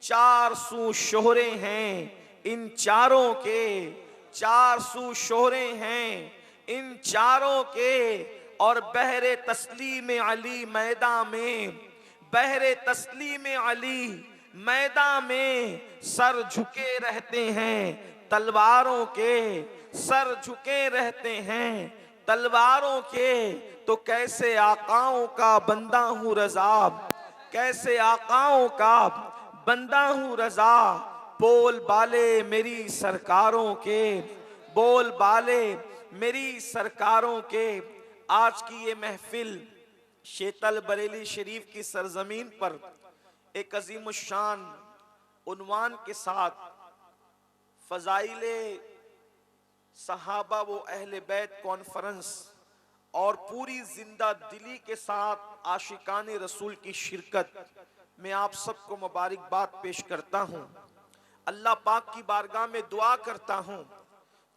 चार सू शोहरे हैं, इन चारों के चार सू शोहरे हैं, इन चारों के। और बहरे तस्लीम अली मैदान में, बहरे तस्लीम अली मैदान में सर झुके रहते हैं तलवारों के, सर झुके रहते हैं तलवारों के। तो कैसे आकाओं का बंदा हूँ रज़ा, कैसे आकाओं का बंदा हूँ रज़ा। बोल बाले मेरी सरकारों के, बोल बाले मेरी सरकारों के। आज की ये महफिल शेतल बरेली शरीफ की सरजमीन पर एक अजीम शान उन्वान के साथ फजाइले सहाबा व अहले बैत कॉन्फ्रेंस और पूरी जिंदा दिली के साथ आशिकाने रसूल की शिरकत में आप सबको मुबारकबाद पेश करता हूँ। अल्लाह पाक की बारगाह में दुआ करता हूँ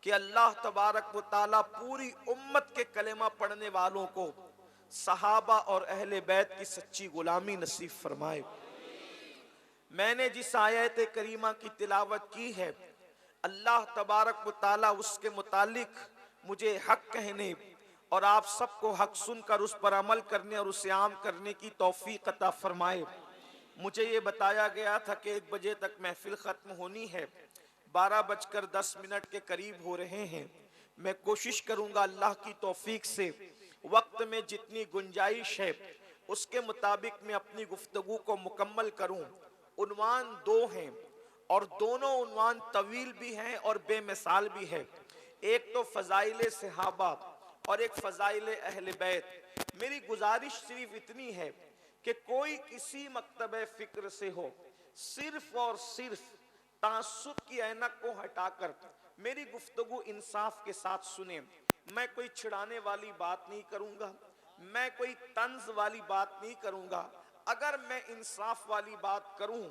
कि अल्लाह तबारक व ताला पूरी उम्मत के कलेमा पढ़ने वालों को सहाबा और अहले बैत की सच्ची गुलामी नसीब फरमाए। मैंने जिस आयत करीमा की तिलावत की है, अल्लाह तबारक व ताला उसके मुतालिक मुझे हक कहने और आप सबको हक सुनकर उस पर अमल करने और उसे आम करने की तौफीक अता फरमाए। मुझे ये बताया गया था कि 1 बजे तक महफिल ख़त्म होनी है, 12:10 के करीब हो रहे हैं। मैं कोशिश करूंगा अल्लाह की तौफीक से वक्त में जितनी गुंजाइश है उसके मुताबिक मैं अपनी गुफ्तगू को मुकम्मल करूं। उन्वान 2 हैं और दोनों उन्वान तवील भी हैं और बेमिसाल भी है। एक तो फ़ज़ाइले सहाबा और एक फ़ज़ाइले अहले बैत। मेरी गुजारिश सिर्फ इतनी है कि कोई किसी मकतब फ़िक्र से हो, सिर्फ और सिर्फ तासुब की ऐनक को हटाकर मेरी गुफ्तगू इंसाफ के साथ सुने। मैं कोई छिड़ाने वाली बात नहीं करूंगा, मैं कोई तंज वाली बात नहीं करूंगा। अगर मैं इंसाफ वाली बात करूं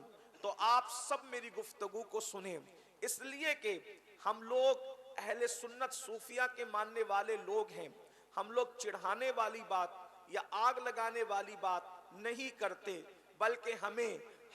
तो आप सब मेरी गुफ्तगू को सुने, इसलिए कि हम लोग अहले सुन्नत सूफिया के मानने वाले लोग हैं। हम लोग चिढ़ाने वाली बात या आग लगाने वाली बात नहीं करते, बल्कि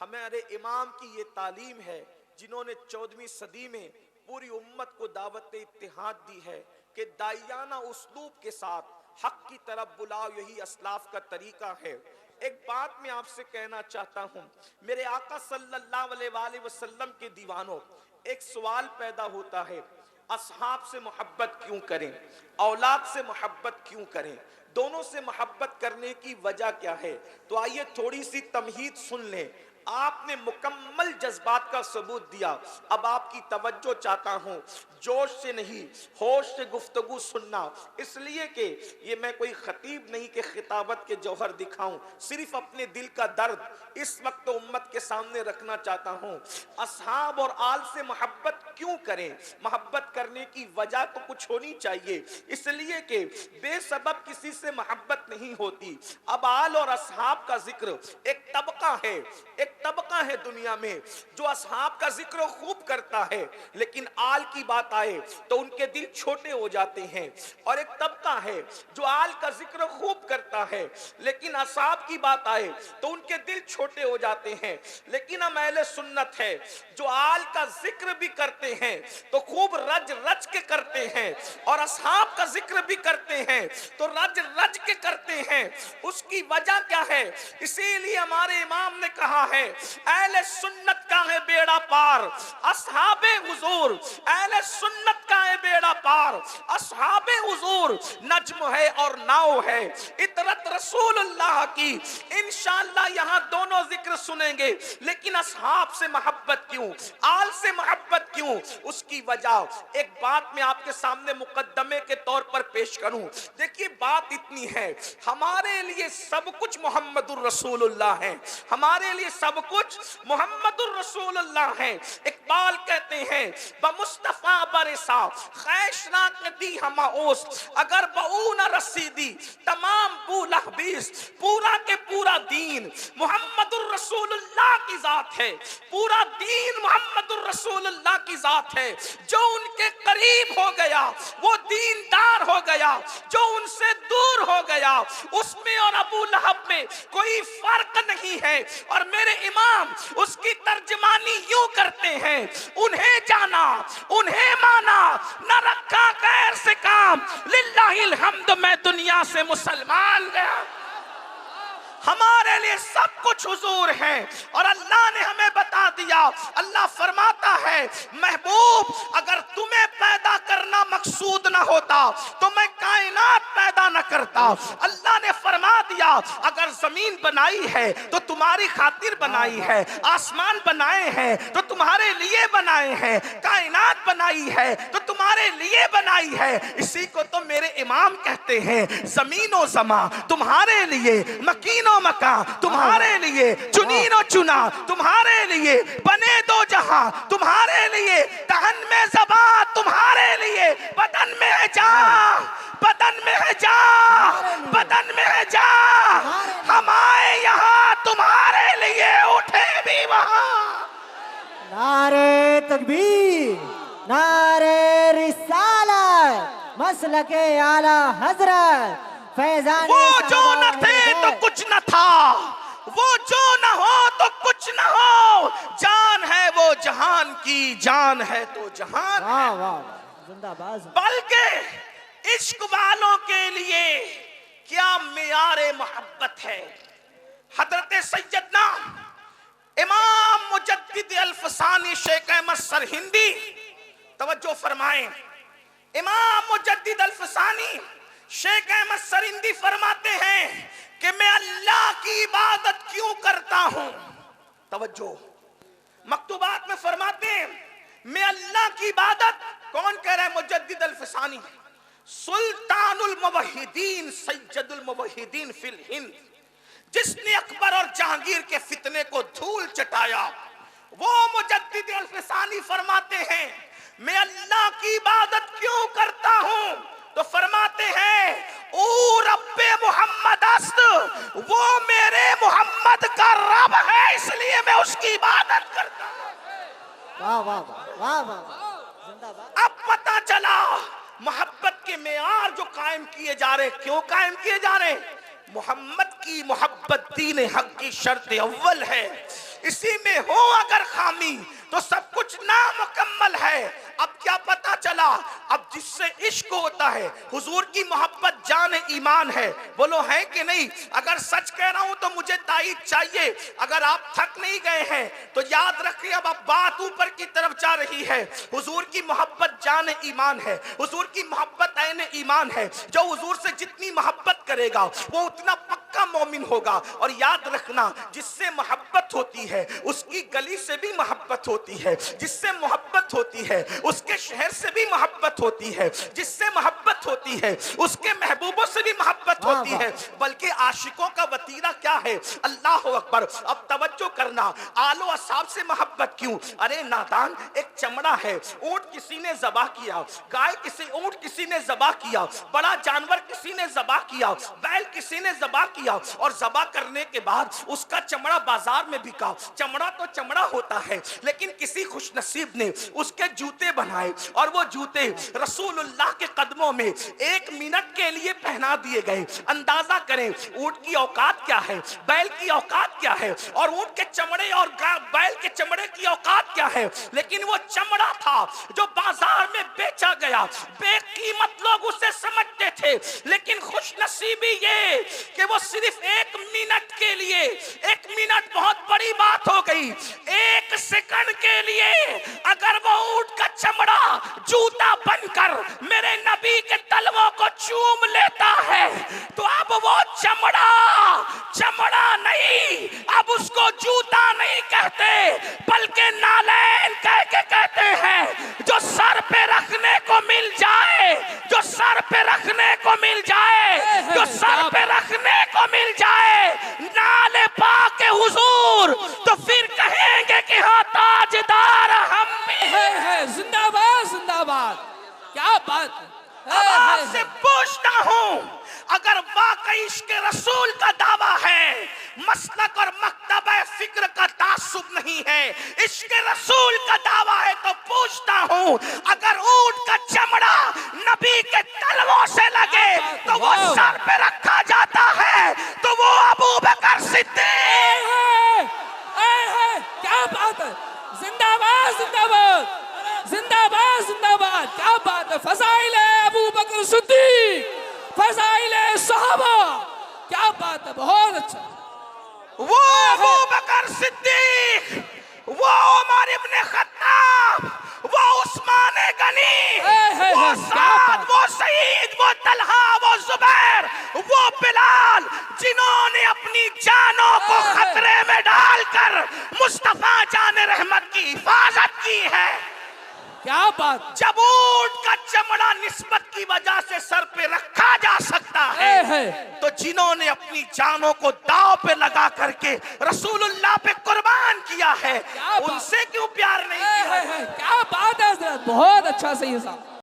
हमारे इमाम की ये तालीम है जिन्होंने 14वीं सदी में पूरी उम्मत को दावत इत्तिहाद दी है कि दाइयाना उस्लूब के साथ हक की तरफ बुलाओ, यही असलाफ का तरीका है। एक बात मैं आपसे कहना चाहता हूं, मेरे आका सल्लल्लाहु अलैहि वसल्लम के दीवानों, एक सवाल पैदा होता है, असहाब से मोहब्बत क्यों करें, औलाद से मोहब्बत क्यों करें, दोनों से मोहब्बत करने की वजह क्या है? तो आइए थोड़ी सी तमहीद सुन लें। आपने मुकम्मल जज्बात का सबूत दिया, अब आपकी तवज्जो चाहता हूं, जोश से नहीं होश से गुफ्तगू सुनना, इसलिए कि ये मैं कोई खतीब नहीं कि खिताबत के जौहर दिखाऊं, सिर्फ अपने दिल का दर्द इस वक्त उम्मत के सामने रखना चाहता हूं। असहाब और आल से मोहब्बत क्यों करें? मोहब्बत करने की वजह तो कुछ होनी चाहिए, इसलिए कि बेसबब किसी से मोहब्बत नहीं होती। अब आल और असहाब का जिक्र एक तबका है, एक तबका है दुनिया में जो असहाब का जिक्र खूब करता है, लेकिन आल की बात आए तो उनके दिल छोटे हो जाते हैं। और एक तबका है जो आल का जिक्र खूब करता है, लेकिन असहाब की बात आए तो उनके दिल छोटे हो जाते हैं। लेकिन हम अहले सुन्नत है जो आल का जिक्र भी करते हैं तो खूब रज रज के करते हैं, और असहाब का जिक्र भी करते हैं तो रज रज के करते हैं। उसकी वजह क्या है? इसीलिए हमारे इमाम ने कहा है, अहले सुन्नत का है बेड़ा पार, असहाबे हुजूर, अहले सुन्नत का है बेड़ा पार, असहाबे हुजूर नज्म है और नाव है, इतरत रसूलुल्लाह की। इंशाअल्लाह यहाँ दोनों जिक्र सुनेंगे, लेकिन असहाब से मोहब्बत क्यों, आल से मोहब्बत क्यों? उसकी वजह एक बात मैं आपके सामने मुकद्दमे के तौर पर पेश करूं। देखिए बात इतनी है, हमारे लिए सब कुछ मोहम्मदुर रसूलुल्लाह है, हमारे लिए सब कुछ मोहम्मदुर रसूलुल्लाह है। इकबाल कहते हैं बमुस्तफा बरसा खैशना दी हमाओस, अगर बऊ न रसीदी तमाम बुलहबीस, पूरा के पूरा दीन मोहम्मदुर रसूलुल्लाह की जात है, पूरा दीन मोहम्मदुर रसूलुल्लाह की जात है। जो उनके करीब हो गया वो दीनदार हो गया, जो उनसे दूर हो गया उसमें और अबू लहब में कोई फर्क नहीं है। और मेरे इमाम उसकी तर्जमानी यूं करते हैं, उन्हें जाना उन्हें माना, न रखा गैर से काम, लिल्लाहिल हम्द मैं दुनिया से मुसलमान गया। हमारे लिए सब कुछ हुजूर है और अल्लाह ने हमें बता दिया। अल्लाह फरमाता है महबूब अगर तुम्हें पैदा करना मकसूद ना होता तो मैं कायनात पैदा न करता। अल्लाह ने फरमा दिया अगर जमीन बनाई है तो तुम्हारी खातिर बनाई है, आसमान बनाए हैं तो तुम्हारे लिए बनाए हैं, कायनात बनाई है तो तुम्हारे लिए बनाई है। इसी को तो मेरे इमाम कहते हैं जमीनो जमा तुम्हारे लिए, मकीनो मका तुम्हारे लिए, चुनीनो चुना तुम्हारे लिए, बने दो जहां तुम्हारे लिए, तहन में ज़बा तुम्हारे लिए, बदन में है जान, बदन में है जान, बदन में है जान। हम आए यहाँ तुम्हारे लिए, उठे भी वहां। नारे तकबीर, नारे रिसालत, मसलके आला हजरत फैजान। वो जो न थे तो कुछ न था, वो जो न हो तो कुछ न हो, जान है वो जहान की, जान है तो जहान। वाह वाह जिंदाबाद। बल्कि इश्क वालों के लिए क्या मियारे मोहब्बत है। हजरत सैयदना इमाम मुजद्दिद अल्फसानी शेख अहमद सरहिंदी, तवज्जो फरमाएं, इमाम मुजद्दिद अल्फसानी शेख अहमद सरहिंदी फरमाते हैं कि मैं अल्लाह की इबादत क्यों करता हूं। तवज्जो, मकतूबात में फरमाते हैं मैं अल्लाह की इबादत, कौन कह रहा है? मुजद्दिद अल्फसानी, सुल्तानुल मुवहिदीन सैयदुल मुवहिदीन फिल हिंद, जिसने अकबर और जहांगीर के फितने को धूल चटाया, वो मुजद्दिद अल्फसानी फरमाते हैं मैं अल्लाह की इबादत क्यों करता हूं। तो फरमाते हैं ओ रब्बे मोहम्मद अस्त, वो मेरे मोहम्मद का रब है, इसलिए मैं उसकी इबादत करता हूं। वाह वाह वाह वाह जिंदाबाद। अब पता चला मोहब्बत के मेयार जो कायम किए जा रहे, क्यों कायम किए जा रहे? मोहम्मद की मोहब्बत दीन हक की शर्त अव्वल है। इसी में हो अगर खामी तो सब कुछ नामुकम्मल है। अब क्या पता चला? अब जिससे इश्क होता है, हुजूर की मोहब्बत जान ईमान है। बोलो है कि नहीं? अगर सच कह रहा हूं तो मुझे तायीद चाहिए। अगर आप थक नहीं गए हैं तो याद रखिए, अब बात ऊपर की तरफ जा रही है। हुजूर की मोहब्बत जान ईमान है, हुजूर की मोहब्बत ऐन ईमान है। जो हुजूर से जितनी मोहब्बत करेगा वो उतना पक्का मोमिन होगा। और याद रखना, जिससे मोहब्बत होती है उसकी गली से भी मोहब्बत होती है, जिससे मोहब्बत होती है उसके शहर से भी मोहब्बत होती है, जिससे मोहब्बत होती है उसके महबूबों से भी मोहब्बत होती है। बल्कि आशिकों का वतीरा क्या है? अल्लाह अकबर। अब तवज्जो करना, आलो असाब से मोहब्बत क्यों? अरे नादान, एक चमड़ा है, ऊंट किसी ने ज़बा किया, गाय ऊंट किसी ने ज़बा किया, बड़ा जानवर किसी ने ज़बा किया, बैल किसी ने ज़बा किया, और ज़बा करने के बाद उसका चमड़ा बाजार में बिका। चमड़ा तो चमड़ा होता है, लेकिन किसी खुशनसीब ने उसके जूते बनाए, और वो जूते रसूलुल्लाह के कदमों में 1 मिनट के लिए पहना दिए गए। अंदाजा करें ऊंट की औकात क्या है, बैल की औकात क्या है, और ऊंट के चमड़े और बैल के चमड़े की औकात क्या है। लेकिन वो चमड़ा था जो बाजार में बेचा गया, बेकीमत लोग उसे समझते थे। लेकिन खुशनसीबी ये कि वो सिर्फ 1 मिनट के लिए, 1 मिनट बहुत बड़ी बात हो गई, 1 सेकंड के लिए अगर वो ऊंट का चमड़ा जूता बनकर मेरे नबी के तलवों को चूम लेता है, तो अब वो चमड़ा नहीं, अब उसको जूता नहीं कहते, बल्कि नालैन कह के कहते हैं। जो सर पे रखने को मिल जाए, जो सर पे रखने को मिल जाए, जो सर पे रखने को मिल जाए नाले पाके हुजूर, तो फिर कहेंगे कि हाँ ताजदार हम भी है। जिंदाबाद जिंदाबाद, क्या बात। अब आपसे पूछता हूं, अगर वाकई इश्क रसूल का दावा है, मसलक और मकतब फिक्र का तासुब नहीं है, इश्क रसूल का दावा है, तो पूछता हूं अगर ऊंट का चमड़ा नबी के तलवों से लगे तो वो सर पे रखा जाता है, तो वो अबू बकर सिद्दीक बात है, जिंदाबाद जिंदाबाद जिंदाबाद जिंदाबाद, क्या बात है। फजाइल अबू बकर सिद्दीक, फजाइल सहाबा, क्या बात है, बहुत अच्छा। वो अबू बकर सिद्दीक, वो उमर इब्ने खत्ताब, वो उस्मान गनी, वो साद, वो सईद, वो तलहा, वो जुबैर, वो बिलाल, जिन्होंने अपनी जानों को खतरे में डालकर मुस्तफा जान रहमत की हिफाजत की है। क्या बात। जब ऊंट का चमड़ा निस्बत की वजह से सर पे रखा जा सकता है, तो जिन्होंने अपनी जानों को दांव पे लगा करके रसूलुल्लाह पे कुर्बान किया है, उनसे क्यों प्यार नहीं किया? क्या बात है हज़रत, बहुत अच्छा सही है साहब।